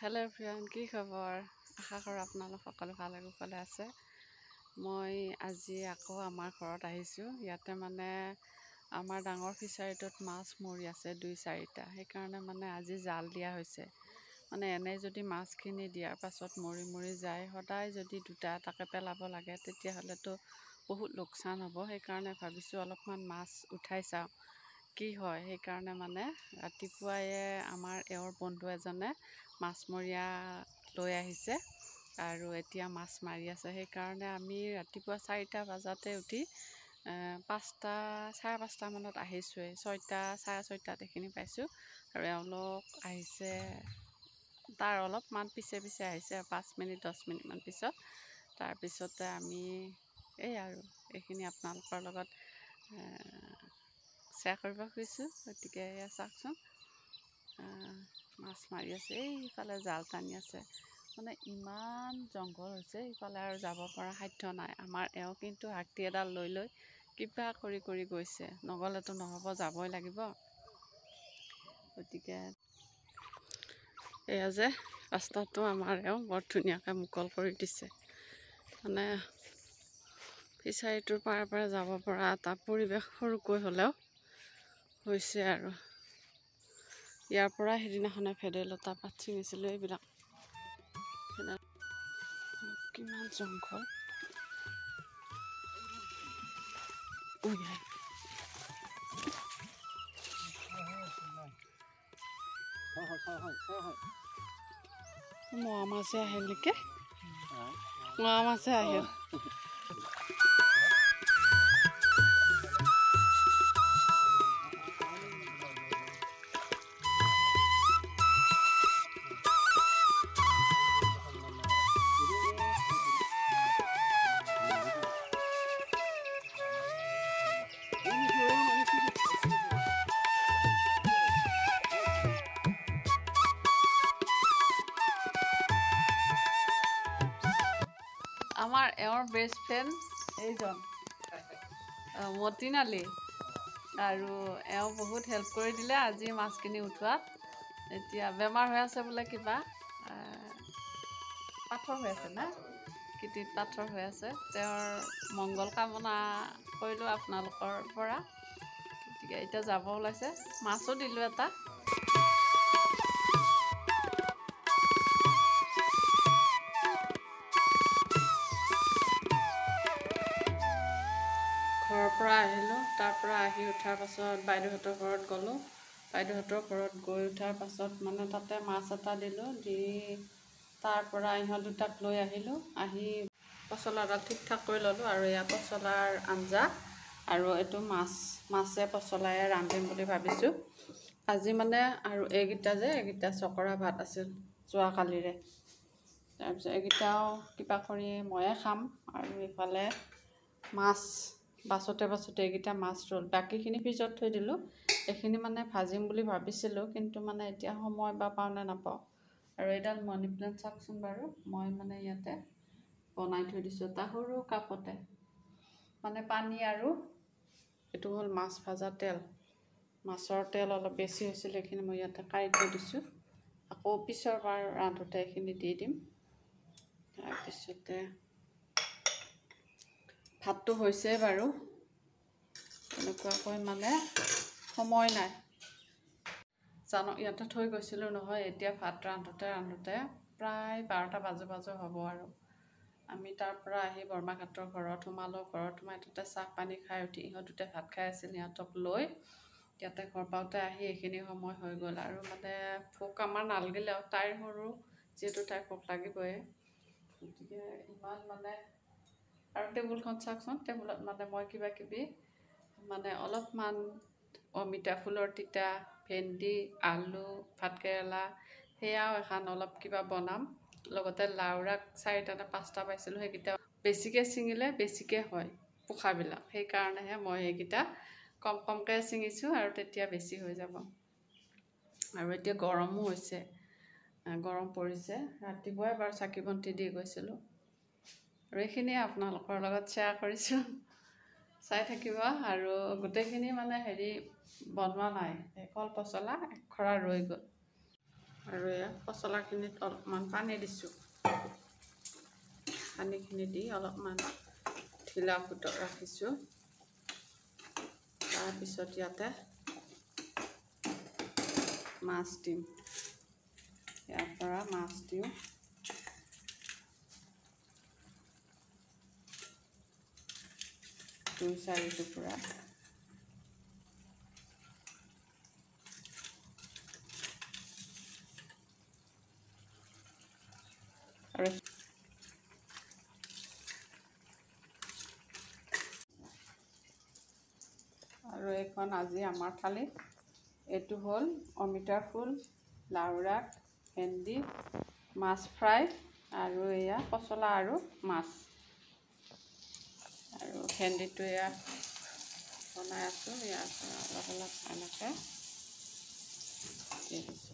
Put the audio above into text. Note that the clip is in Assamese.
হেল্ল' এভৰিৱান, কি খবৰ? আশা কৰোঁ আপোনালোক সকলো ভালে কুশলে আছে। মই আজি আকৌ আমাৰ ঘৰত আহিছোঁ। ইয়াতে মানে আমাৰ ডাঙৰ ফিচাৰীটোত মাছ মৰি আছে 2-4টা। সেইকাৰণে মানে আজি জাল দিয়া হৈছে। মানে এনেই যদি মাছখিনি দিয়াৰ পাছত মৰি মৰি যায়, সদায় যদি 2-2টাকৈ পেলাব লাগে তেতিয়াহ'লেতো বহুত লোকচান হ'ব। সেইকাৰণে ভাবিছোঁ অলপমান মাছ উঠাই চাওঁ কি হয়। সেইকাৰণে মানে ৰাতিপুৱাই আমাৰ এওঁৰ বন্ধু এজনে মাছমৰীয়া লৈ আহিছে আৰু এতিয়া মাছ মাৰি আছে। সেইকাৰণে আমি ৰাতিপুৱা 4টা বজাতে উঠি 5টা, চাৰে 5টা মানত আহিছোঁৱেই। 6টা, চাৰে 6টাত এইখিনি পাইছোঁ আৰু এওঁলোক আহিছে তাৰ অলপমান পিছে পিছে আহিছে, 5 মিনিট 10 মিনিটমান পিছত। তাৰপিছতে আমি এইখিনি আপোনালোকৰ লগত শ্বেয়াৰ কৰিব খুজিছোঁ। গতিকে এয়া চাওকচোন, মাছ মাৰি আছে। এইফালে জাল টানি আছে। মানে ইমান জংঘল হৈছে, ইফালে আৰু যাব পৰা সাধ্য নাই। আমাৰ এওঁ কিন্তু হাতী এডাল লৈ লৈ কিবা কৰি কৰি গৈছে। নগ'লেতো নহ'ব, যাবই লাগিব। গতিকে এয়া যে ৰাস্তাটো আমাৰ এওঁ বৰ ধুনীয়াকৈ মুকল কৰি দিছে। মানে ফিচাৰীটোৰ পাৰে পাৰে যাব পৰা এটা পৰিৱেশ সৰুকৈ হ'লেও হৈছে আৰু। ইয়াৰ পৰা সেইদিনাখনে ভেদাইলতা পাত ছিঙিছিলোঁ। এইবিলাক কিমান জংঘল। মোৱা মাছে আহিল নেকি? মোৱা মাছে আহিল। আমাৰ এওঁৰ বেষ্ট ফ্ৰেণ্ড এইজন মতিন আলি, আৰু এওঁ বহুত হেল্প কৰি দিলে আজি মাছখিনি উঠোৱাত। এতিয়া বেমাৰ হৈ আছে বোলে, কিবা পাথৰ হৈ আছে না, কিডনীত পাথৰ হৈ আছে। তেওঁৰ মংগল কামনা কৰিলোঁ আপোনালোকৰ পৰা। গতিকে এতিয়া যাব ওলাইছে, মাছো দিলোঁ এটা। ঘৰৰ পৰা আহিলোঁ। তাৰ পৰা আহি উঠাৰ পাছত বাইদেউহঁতৰ ঘৰত গ'লোঁ। বাইদেউহঁতৰ ঘৰত গৈ উঠাৰ পাছত মানে তাতে মাছ এটা দিলোঁ, দি তাৰ পৰা ইহঁত দুটাক লৈ আহিলোঁ। আহি পচলাডাল ঠিক ঠাক কৰি ল'লোঁ আৰু এয়া পচলাৰ আঞ্জা, আৰু এইটো মাছে পচলাৰে ৰান্ধিম বুলি ভাবিছোঁ আজি মানে। আৰু এইকেইটা চকৰা ভাত আছিল যোৱাকালিৰে। তাৰপিছত এইকেইটাও কিবা কৰি ময়ে খাম। আৰু ইফালে মাছ বাছতে এইকেইটা মাছ ৰ'ল, বাকীখিনি ফ্ৰিজত থৈ দিলোঁ। এইখিনি মানে ভাজিম বুলি ভাবিছিলোঁ, কিন্তু মানে এতিয়া সময় বা পাওঁ নে নাপাওঁ। আৰু এইডাল মানি প্লেণ্ট চাওকচোন বাৰু, মই মানে ইয়াতে বনাই থৈ দিছোঁ এটা সৰু কাপতে। মানে পানী আৰু এইটো হ'ল মাছ ভজা তেল। মাছৰ তেল অলপ বেছি হৈছিল, এইখিনি মই ইয়াতে কাঢ়ি থৈ দিছোঁ। আকৌ পিছৰ বাৰ ৰান্ধোতে এইখিনি দি দিম। তাৰপিছতে ভাতটো হৈছে বাৰু, তেনেকুৱাকৈ মানে সময় নাই। জানক ইয়াতে থৈ গৈছিলোঁ নহয়। এতিয়া ভাত ৰান্ধোতে প্ৰায় 12টা বাজু বাজু হ'ব। আৰু আমি তাৰ পৰা আহি বৰমাঘাটৰ ঘৰত সোমালোঁ। ঘৰত সোমাই তাতে চাহ পানী খাই উঠি ইহঁত দুটাই ভাত খাই আছিল, সিহঁতক লৈ ইয়াতে ঘৰ পাওঁতে আহি এইখিনি সময় হৈ গ'ল। আৰু মানে ভোক আমাৰ নালাগিলেও, তাইৰ সৰু যিহেতু তাইৰ ভোক লাগিবই। গতিকে ইমান মানে, আৰু টেবুলখন চাওকচোন, টেবুলত মানে মই কিবা কিবি মানে অলপমান অমিতা ফুলৰ তিতা, ভেন্দি, আলু, ভাতকেৰেলা, সেয়াও এখন অলপ কিবা বনাম। লগতে লাওৰাগ 4টা নে 5টা পাইছিলোঁ, সেইকেইটা বেছিকৈ ছিঙিলে বেছিকৈ হয় পোখাবিলাক। সেইকাৰণেহে মই সেইকেইটা কম কমকৈ ছিঙিছোঁ, আৰু তেতিয়া বেছি হৈ যাব। আৰু এতিয়া গৰমো হৈছে, গৰম পৰিছে। ৰাতিপুৱাই বাৰু চাকি বন্তি দি গৈছিলোঁ। আৰু এইখিনিয়ে আপোনালোকৰ লগত শ্বেয়াৰ কৰিছোঁ, চাই থাকিব। আৰু গোটেইখিনি মানে বনোৱা নাই, কল পচলা 1 খৰা ৰৈ গ'ল। আৰু এয়া পচলাখিনিত অলপমান পানী দিছোঁ। পানীখিনি দি অলপমান ঢিলা ফুটত ৰাখিছোঁ। তাৰপিছত ইয়াতে মাছ দিম। ইয়াৰ পৰা মাছ দিওঁ। দুই চাৰি টুকুৰা। আৰু এইখন আজি আমাৰ থালি। এইটো হ'ল অমিতাৰ ফুল, লাওৰা, ভেন্দি, মাছ ফ্ৰাই আৰু এয়া পচলা আৰু মাছ। আৰু ভেন্দিটো এয়া বনাই আছোঁ। ইয়াৰ পৰা অলপ অলপ এনেকৈ দি দিছোঁ।